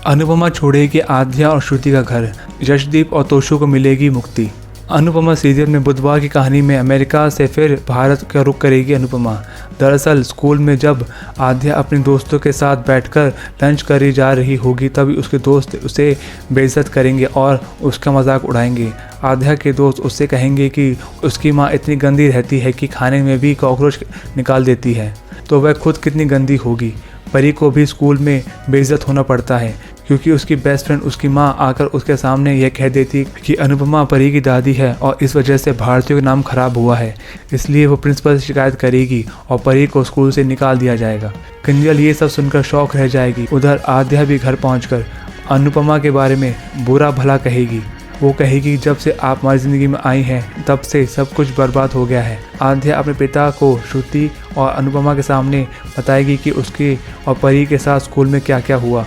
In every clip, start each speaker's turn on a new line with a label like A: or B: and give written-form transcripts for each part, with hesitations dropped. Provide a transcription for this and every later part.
A: अनुपमा छोड़ेगी आध्या और श्रुति का घर, यशदीप और तोशु को मिलेगी मुक्ति। अनुपमा सीरियल में बुधवार की कहानी में अमेरिका से फिर भारत का रुख करेगी अनुपमा। दरअसल स्कूल में जब आध्या अपने दोस्तों के साथ बैठकर लंच करी जा रही होगी तभी उसके दोस्त उसे बेइज्जत करेंगे और उसका मजाक उड़ाएंगे। आध्या के दोस्त उससे कहेंगे कि उसकी माँ इतनी गंदी रहती है कि खाने में भी कॉकरोच निकाल देती है, तो वह खुद कितनी गंदी होगी। परी को भी स्कूल में बेइज्जत होना पड़ता है क्योंकि उसकी बेस्ट फ्रेंड उसकी माँ आकर उसके सामने यह कह देती कि अनुपमा परी की दादी है और इस वजह से भारतीयों का नाम खराब हुआ है, इसलिए वो प्रिंसिपल से शिकायत करेगी और परी को स्कूल से निकाल दिया जाएगा। किंजल ये सब सुनकर शौक रह जाएगी। उधर आध्या भी घर पहुंचकर अनुपमा के बारे में बुरा भला कहेगी। वो कहेगी जब से आप हमारी ज़िंदगी में आई हैं तब से सब कुछ बर्बाद हो गया है। आध्या अपने पिता को श्रुति और अनुपमा के सामने बताएगी कि उसके और परी के साथ स्कूल में क्या क्या हुआ।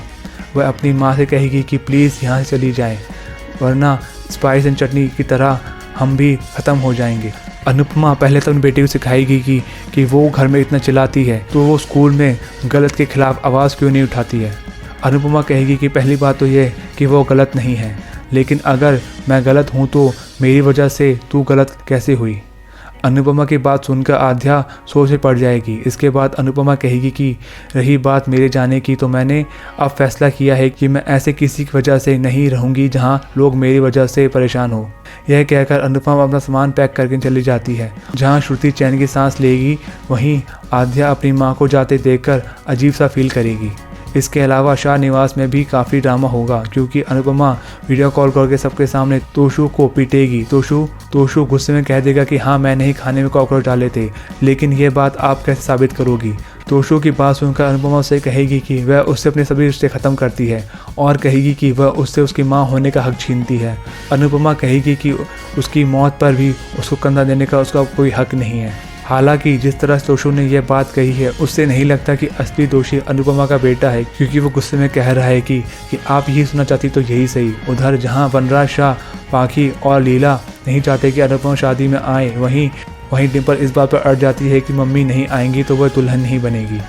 A: वह अपनी माँ से कहेगी कि प्लीज़ यहाँ से चली जाएं, वरना स्पाइस एंड चटनी की तरह हम भी ख़त्म हो जाएंगे। अनुपमा पहले तो अपनी बेटी को सिखाएगी कि वो घर में इतना चिल्लाती है तो वो स्कूल में गलत के खिलाफ आवाज़ क्यों नहीं उठाती है। अनुपमा कहेगी कि पहली बात तो ये कि वो गलत नहीं है, लेकिन अगर मैं गलत हूँ तो मेरी वजह से तू गलत कैसे हुई। अनुपमा की बात सुनकर आध्या सोच में पड़ जाएगी। इसके बाद अनुपमा कहेगी कि रही बात मेरे जाने की तो मैंने अब फैसला किया है कि मैं ऐसे किसी की वजह से नहीं रहूँगी जहाँ लोग मेरी वजह से परेशान हो। यह कहकर अनुपमा अपना सामान पैक करके चली जाती है। जहाँ श्रुति चैन की सांस लेगी वहीं आध्या अपनी माँ को जाते देखकर अजीब सा फील करेगी। इसके अलावा शाह निवास में भी काफ़ी ड्रामा होगा क्योंकि अनुपमा वीडियो कॉल करके सबके सामने तोशु को पीटेगी। तोशु गुस्से में कह देगा कि हाँ मैंने ही खाने में कॉकरोच डाले थे, लेकिन ये बात आप कैसे साबित करोगी। तोशु की बात सुनकर अनुपमा उससे कहेगी कि वह उससे अपने सभी रिश्ते ख़त्म करती है और कहेगी कि वह उससे उसकी माँ होने का हक छीनती है। अनुपमा कहेगी कि उसकी मौत पर भी उसको कंधा देने का उसका कोई हक नहीं है। हालांकि जिस तरह तोशु ने यह बात कही है उससे नहीं लगता कि असली दोषी अनुपमा का बेटा है, क्योंकि वो गुस्से में कह रहा है कि आप यही सुनना चाहती तो यही सही। उधर जहां वनराज शाह, पाखी और लीला नहीं चाहते कि अनुपमा शादी में आए, वहीं डिम्पल इस बात पर अड़ जाती है कि मम्मी नहीं आएंगी तो वह दुल्हन नहीं बनेगी।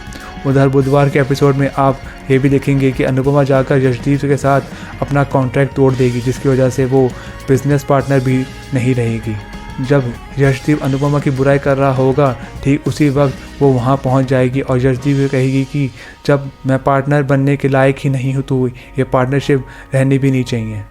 A: उधर बुधवार के एपिसोड में आप ये भी देखेंगे कि अनुपमा जाकर यशदीप के साथ अपना कॉन्ट्रैक्ट तोड़ देगी, जिसकी वजह से वो बिजनेस पार्टनर भी नहीं रहेगी। जब यशदीप अनुपमा की बुराई कर रहा होगा ठीक उसी वक्त वो वहाँ पहुँच जाएगी और यशदीप कहेगी कि जब मैं पार्टनर बनने के लायक ही नहीं हूँ तो ये पार्टनरशिप रहनी भी नहीं चाहिए।